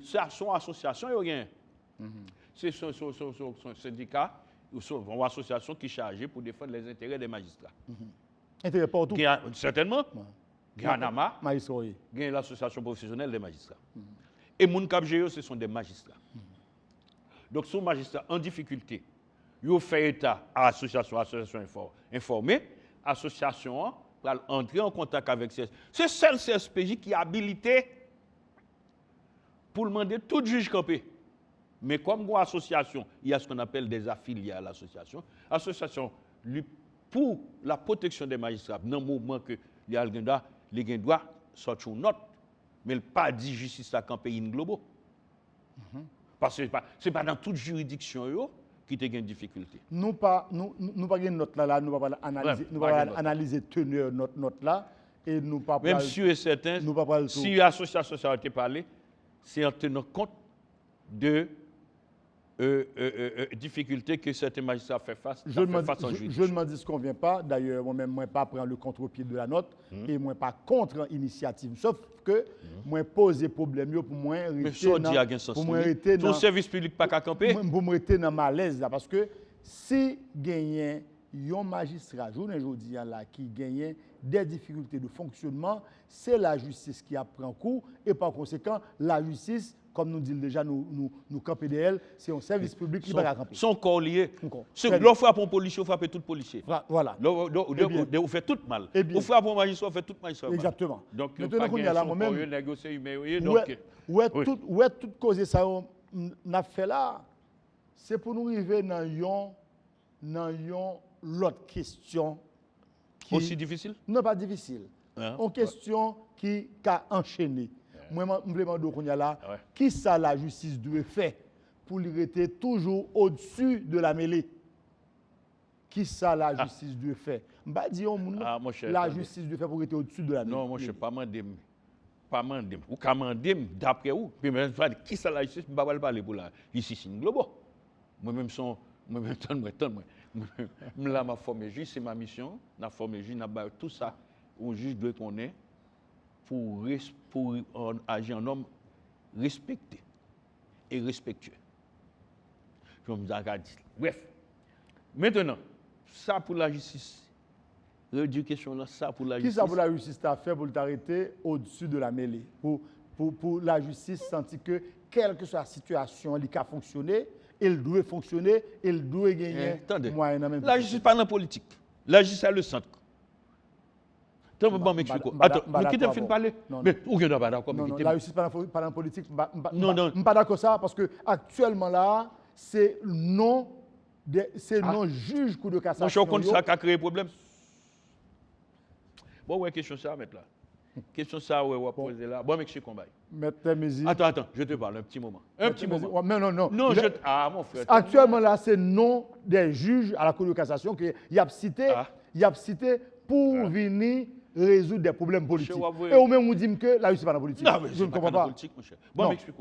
ça son association yo rien. C'est son syndicat ou son association qui est chargée pour défendre les intérêts des magistrats. Intérêt partout. Certainement. Ganama, Magistrat, oui. l'association professionnelle des magistrats. Et moun kap gérer ce sont des magistrats. Donc son magistrat en difficulté, yo fait état à association informée, association pour entrer en contact avec CSPJ. C'est seul CSPJ qui est habilité pour demander tout juge campé. Mais comme une association, il y a ce qu'on appelle des affiliés à l'association. L'association, pour la protection des magistrats, dans le moment que les droits sortent une note, mais il pas dit justice à camp pays global. Parce que ce n'est pas dans toute juridiction qui a une difficulté. Nous pas une note là, nous pas analyser teneur note là et nous pas même sûr et certain, si l'association a été parlé, c'est en tenant compte de difficultés que certains magistrats font face en juridiction. Je ne m'en dis ce qu'on vient pas. D'ailleurs, moi-même, je ne pas prendre le contre-pied de la note et moi pas contre l'initiative. Sauf que moi poser problème pour moi rester dans service public pas qu'à camper. Pour me rester dans malaise là parce que si gagne un magistrat journée aujourd'hui là qui gagne des difficultés de fonctionnement, c'est la justice qui apprend coup et par conséquent la justice comme nous dit déjà nous PDL, c'est un service public qui va camper. Son corps lié. Ce que l'on frappe un policier, on frappe tout policier. Voilà. On fait tout mal. On frappe un magistrat, on fait tout magistrat. Exactement. Donc maintenant qu'on y a là moi-même ouais tout cause ça n'a fait là, c'est pour nous arriver dans l'autre question qui aussi difficile? Non, pas difficile. Une question qui a enchaîné. Moi, je me demande là, qui ça la justice doit faire pour rester toujours au-dessus de la mêlée? Qui ça la justice doit faire? Je ne vais pas dire la justice doit faire pour rester au-dessus de la mêlée. Non, moi, je ne sais pas mandem. Ou ka mandem d'après où? Puis même qui ça la justice? Je ne vais pas parler pour la justice globale. Moi-même, je la formé juge, c'est ma mission. La formé juge, tout ça, un juge doit connaître pour agir en homme respecté et respectueux. Je me dis, bref. Maintenant, ça pour la justice. L'éducation là, ça pour la justice. Qui ça pour la justice t'a fait pour t'arrêter au-dessus de la mêlée? Pour la justice sentir que, quelle que soit la situation, elle a fonctionné, elle doit fonctionner, elle doit gagner. La justice pas dans la politique. La justice c'est le centre. Attends, qui t'a fait parler? Mais où est-ce pas d'accord? Non, la justice pas dans la politique. Non. Je ne suis pas d'accord ça parce que actuellement là, c'est non juge coup de cassation. Moi, je connais ça qui a créé problème. Bon, ouais, question ça, mettre là. Question ça, ouais, on va poser là. Bon, mec, je combat. Attends, je te parle un petit moment. Non. Non, mon frère. Actuellement là, c'est non des juges à la Cour de cassation qu'il a cité pour venir résoudre des problèmes politiques. Et au même, on dit que la justice n'est pas dans la politique. Non, mais je ne comprends pas. Bon, m'explique.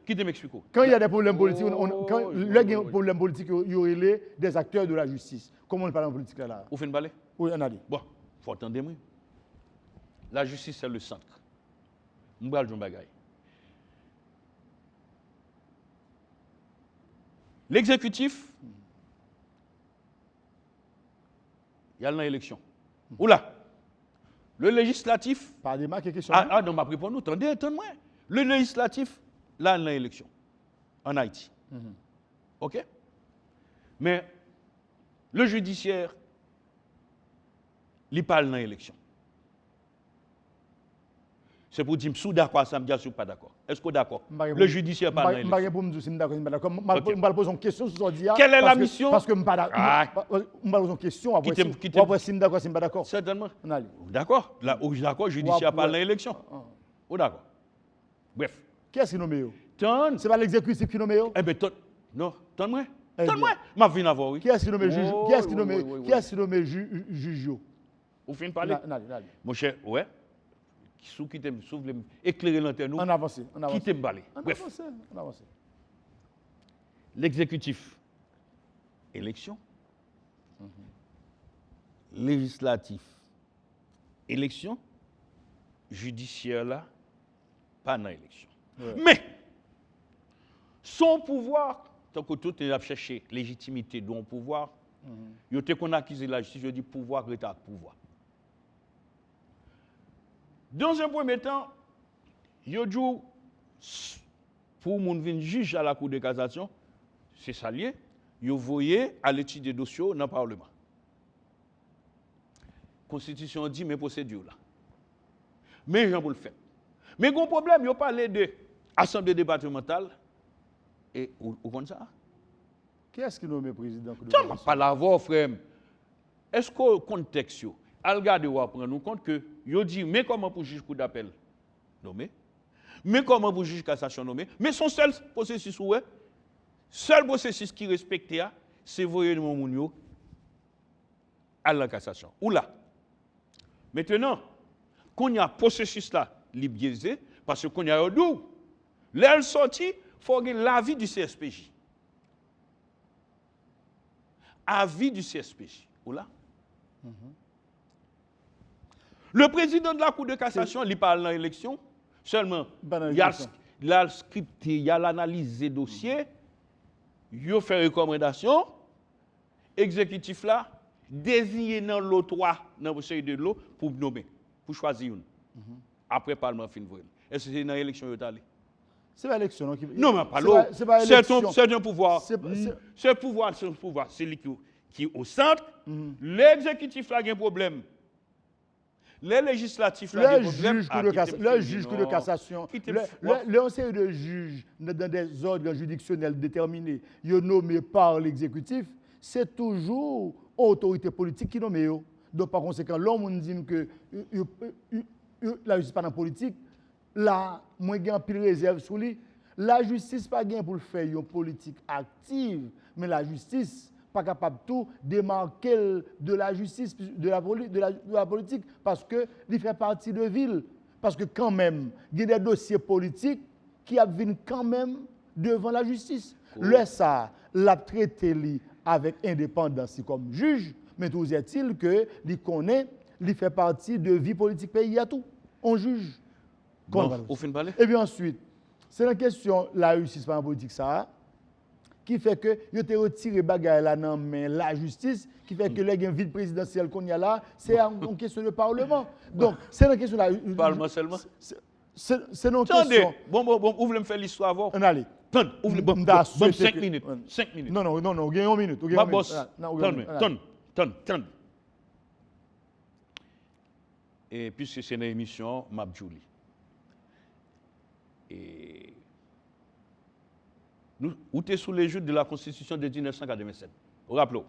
Qui te m'explique? Quand il y a des problèmes politiques, quand il y a des problèmes politiques, il y aurait des acteurs de la justice. Comment on parle en politique là? Vous faites une balai? Oui, on a dit. Bon, il faut attendre moi. La justice, c'est le centre. M'bral John Bagay. L'exécutif, il y a l'élection. Oula! Le législatif. Pas des marques et questions. Non, m'a pris pour nous. Attendez-moi. Le législatif, là, il y a l'élection. En Haïti. OK? Mais le judiciaire, il parle dans l'élection. C'est pour dire, si vous d'accord, ça me dit, si vous pas d'accord. Est-ce que vous d'accord? Le judiciaire parle dans l'élection. Je ne suis pas d'accord. Je vais poser une question sur ce dia. Quelle est la mission? Parce que je ne suis pas d'accord. Je vais poser une question. Après, si je suis d'accord, si je ne suis pas d'accord. Certainement. D'accord. Là, d'accord, le judiciaire parle dans l'élection. Ou d'accord. Bref. Qui est-ce qui nomme? Ce n'est pas l'exécutif qui nomme? Eh bien, non, donne-moi. Donne-moi. Ma vie n'a pas, oui. Qui est-ce qui nomme juge? Qui est-ce qui nomme juge? Vous finissez par parler? Mon cher, ouais. Qui t'aime éclairer l'antenne. On avance. Qui t'aime balai. Bref. On avance. L'exécutif, élection. législatif, élection, judiciaire là, pas dans l'élection. Ouais. Mais, son pouvoir, tant que tout est à chercher légitimité de son pouvoir, il y a qu'on accuse la justice, je dis pouvoir, état, pouvoir. Dans un premier temps, il y a dit, pour mon vin juge à la Cour de cassation, c'est ça lié, il voyait à l'étude des dossiers dans le Parlement. La Constitution dit, mais procédure là. Mais j'en vous le faire. Mais il y a un problème, il y a parlé de l'Assemblée départementale. Et où comme ça? Qui est-ce qui nomme le président? Pas l'avoir, frère. Est-ce qu'au contexte, Algade va prendre nous compte que, il dit, mais comment pour juge coup d'appel nommé? Mais comment pour juge cassation nommé? Mais son seul processus, seul processus qui respecte, c'est voyer mon mounio à la cassation. Ou là? Maintenant, quand il y a processus là, il est biaisé, parce que quand il y a un doux, l'aile sortie, il faut avoir l'avis du CSPJ. Avis du CSPJ. Ou là? Le président de la Cour de cassation, il parle dans l'élection, seulement, il y a le scripté, il y a l'analyse des dossiers, il fait recommandation, exécutif là, désigné dans l'autre dans le série de l'eau pour nommer, pour choisir une. Après, le Parlement fin voyer. Est-ce que c'est dans l'élection que vous allez? C'est pas l'élection. Non, mais pas l'eau. C'est un pouvoir. C'est un pouvoir, c'est lui qui est au centre. L'exécutif là a un problème. Les législatifs là, le juge de cassation, le série de juges dans des ordres juridictionnels déterminés, nommés par l'exécutif, c'est toujours l'autorité politique qui nomme. Donc par conséquent, l'homme dit que la justice pas dans la politique, là, moi j'ai un pile réserve sur lui. La justice pas gain pour faire une politique active, mais la justice pas capable tout démarquer de la justice, de la politique, parce que il fait partie de ville. Parce que quand même, il y a des dossiers politiques qui viennent quand même devant la justice. Le ça, l'a traité avec indépendance comme juge, mais tout est-il que il connaît, il fait partie de vie politique pays à tout. On juge. Bon, au fin de parler. Et puis ensuite, c'est la question la justice par la politique ça. Qui fait que vous avez retiré bagaille là dans la justice, qui fait que les vide présidentielle qu'on y a là, c'est une question de Parlement. Donc, c'est une question de Parlement seulement. C'est une question. Attendez, bon, vous voulez me faire l'histoire avant? Allez. Attendez, ouvrez 5 minutes. 5 minutes. Non, vous avez 1 minute. Ma boss, attendez. Et puisque c'est une émission, Mabjouli. Et nous sommes sous les joutes de la Constitution de 1987. Rappelez-vous.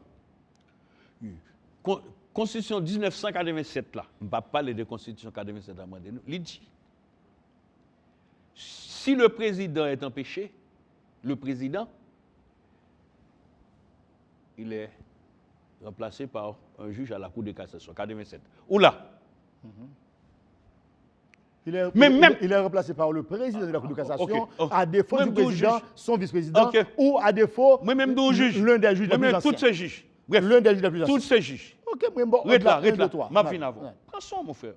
Constitution 1987 là, on ne va pas parler de Constitution 1987 à nous. Il dit, si le président est empêché, le président, il est remplacé par un juge à la Cour de cassation, 1987. Ou là? Il est remplacé par le président de la Cour de cassation, à défaut du président, son vice-président, ou à défaut, l'un des juges les plus anciens. Tous ces juges. Bref, l'un des juges les plus anciens. Tous ces juges. Ok, arrête là. Ma fin avant. Prends son, mon frère.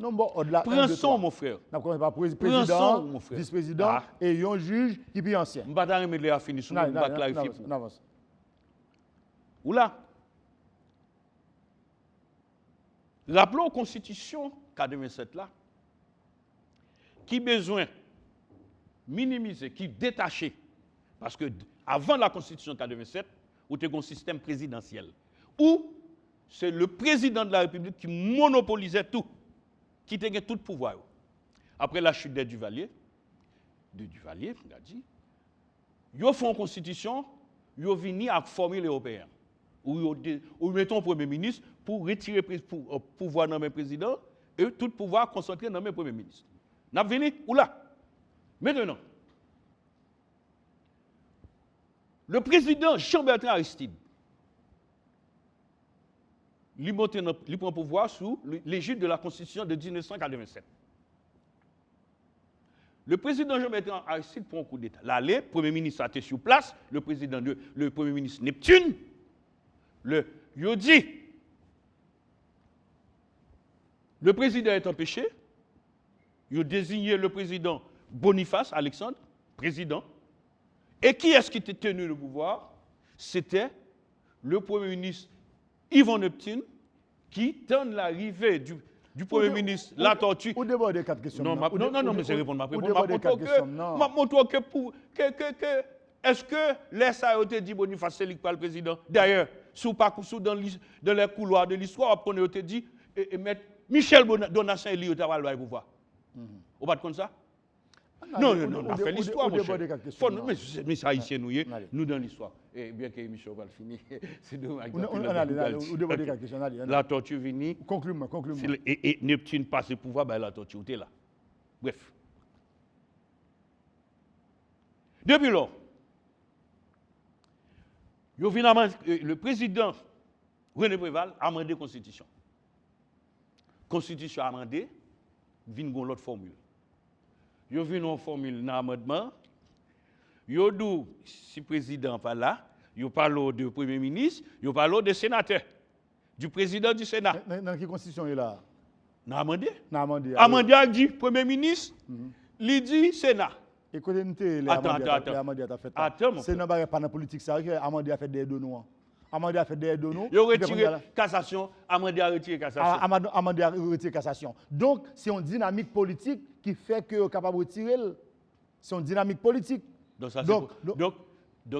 Non, bon, au-delà. Prends son, mon frère. Nous commençons par président, vice-président et un juge qui est plus ancien. Je ne vais pas remettre à finir, je ne vais pas clarifier. Ou là? Rappelons la Constitution 1987 là, qui besoin minimiser, qui détacher. Parce que avant la Constitution 1987, où tu as un système présidentiel, où c'est le président de la République qui monopolisait tout, qui tenait tout le pouvoir. Après la chute de Duvalier, on a dit, ils ont fait une constitution, ils ont venu à former les Européens. Où ils mettent un Premier ministre pour retirer le pouvoir dans le président et tout le pouvoir concentré dans le Premier ministre. Nous avons venu où là? Maintenant, le président Jean-Bertrand Aristide, il prend pouvoir sous l'égide de la Constitution de 1987. Le président Jean-Bertrand Aristide prend un coup d'État. Là, le Premier ministre a été sur place, le Premier ministre Neptune, il dit, le président est empêché, il a désigné le président Boniface Alexandre, président, et qui est-ce qui était tenu le pouvoir? C'était le Premier ministre Yvon Neptune, qui donne l'arrivée du Premier ministre, la tortue. Ou déborder 4 questions. Non, mais c'est répondre ma réponse. Est-ce que les SAOT dit Boniface c'est pas le président? D'ailleurs, dans les couloirs de l'histoire, on a dit mettre Michel Donatien et Lio Taval le pouvoir. On va comme ça? Non, on a fait l'histoire, mon cher. Mais ça, haïtien, nous dans l'histoire. Et bien que Michel va le finir, c'est dommage. La tortue venue. Conclue-moi. Et Neptune passe le pouvoir, ben la tortue était là. Bref. Depuis lors, le président René Préval a amendé la Constitution. Constitution amendée, vient une autre formule. Il y a une formule dans l'amendement. Il y a dit, si le président pas là, il parle du Premier ministre, il parle des sénateurs, du président du Sénat. Dans quelle constitution est là? Dans l'amendé. Amendé a dit Premier ministre, il dit Sénat. Écoutez, Attends, c'est pas dans la politique, ça. Amendé a fait des deux noirs. Amandé a fait des deux noms. Il a retiré cassation, Amandé a retiré cassation. Amandé a retiré cassation. Donc, c'est une dynamique politique qui fait que est capable de retirer. C'est une dynamique politique. Donc,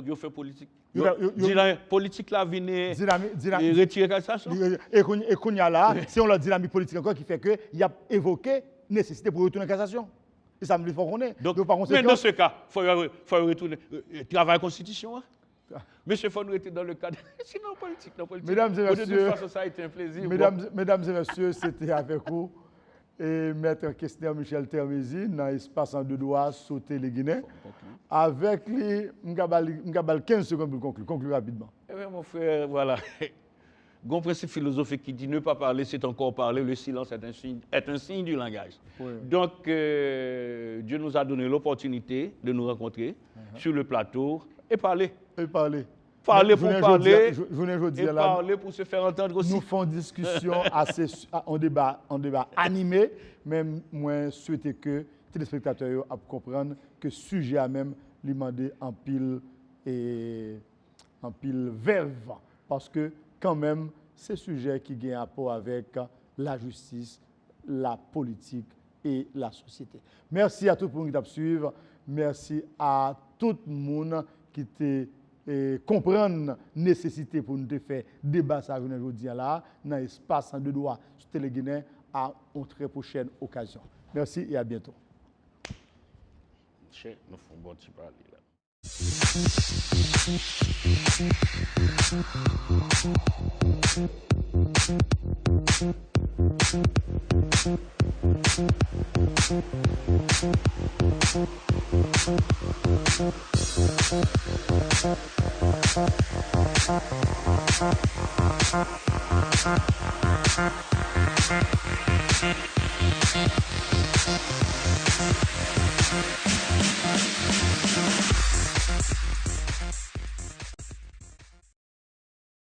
il fait politique. La politique là vient retirer cassation. Et qu'on y a là, c'est une dynamique politique encore qui fait que il a évoqué nécessité pour retourner cassation. Et ça me dit faut qu'on ait. Mais dans ce cas, il faut retourner travail constitution. Monsieur Fondou était dans le cadre. Sinon, politique. Mesdames et messieurs, de toute façon, ça a été un plaisir. Mesdames et messieurs, c'était avec vous. Et Maître Kestner Michel Termézy, dans l'espace en deux doigts, sauter les Guinéens. Avec lui, je 15 secondes pour conclure. Conclure rapidement. Eh bien, mon frère, voilà. Un principe philosophique qui dit ne pas parler, c'est encore parler. Le silence est un signe du langage. Oui. Donc, Dieu nous a donné l'opportunité de nous rencontrer sur le plateau et parler. Parler pour parler, et parler pour se faire entendre aussi. Nous faisons discussion en débat animé, même moi souhaiter que les téléspectateurs comprennent que le sujet a même demandé en pile verve, parce que quand même, c'est un sujet qui a un rapport avec la justice, la politique et la société. Merci à tout le monde qui t'a suivi. Merci à tout le monde qui comprendre la nécessité pour nous faire débat ça aujourd'hui là, dans l'espace en deux doigts sur Téléguinée à une très prochaine occasion. Merci et à bientôt. Nous faisons bon petit parler là.